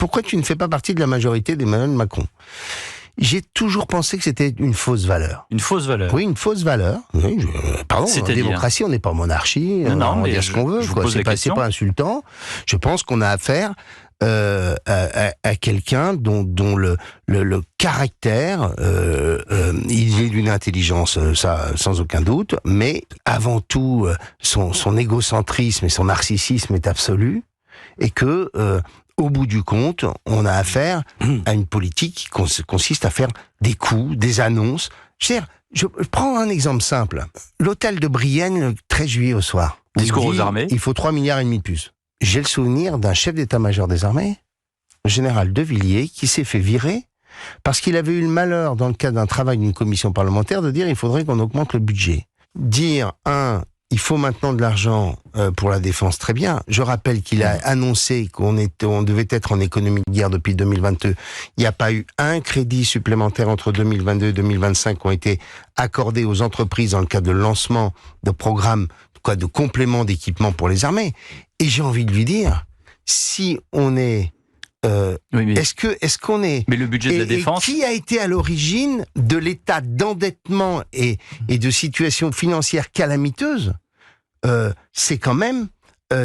pourquoi tu ne fais pas partie de la majorité d'Emmanuel Macron ? J'ai toujours pensé que c'était une fausse valeur. Une fausse valeur. Oui, une fausse valeur. Oui, pardon, en démocratie, on n'est pas en monarchie, on peut dire ce qu'on veut. C'est pas insultant. Je pense qu'on a affaire à quelqu'un dont le caractère, il est d'une intelligence, ça sans aucun doute, mais avant tout, son égocentrisme et son narcissisme est absolu, et que au bout du compte, on a affaire à une politique qui consiste à faire des coups, des annonces. Je prends un exemple simple. L'hôtel de Brienne, le 13 juillet au soir. Discours aux armées. Il faut 3,5 milliards de puces. J'ai le souvenir d'un chef d'état-major des armées, le général De Villiers, qui s'est fait virer parce qu'il avait eu le malheur, dans le cadre d'un travail d'une commission parlementaire, de dire il faudrait qu'on augmente le budget. Dire, il faut maintenant de l'argent pour la défense, très bien. Je rappelle qu'il a annoncé qu'on devait être en économie de guerre depuis 2022. Il n'y a pas eu un crédit supplémentaire entre 2022 et 2025 qui ont été accordés aux entreprises dans le cadre de lancement de programmes, de compléments d'équipement pour les armées. Et j'ai envie de lui dire, si on est... est-ce qu'on est... Mais le budget de la défense... Qui a été à l'origine de l'état d'endettement et de situation financière calamiteuse ? C'est quand même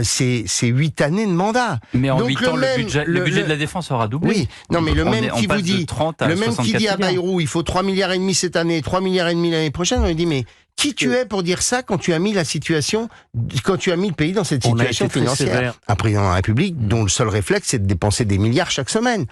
ces 8 années de mandat. Mais en 8 ans, le budget de la défense aura doublé. Oui, non, mais le même qui vous dit, à Bayrou, il faut 3,5 milliards cette année, 3,5 milliards l'année prochaine, on lui dit, mais qui tu es pour dire ça quand tu as mis le pays dans cette situation financière ? Un président de la République dont le seul réflexe, c'est de dépenser des milliards chaque semaine.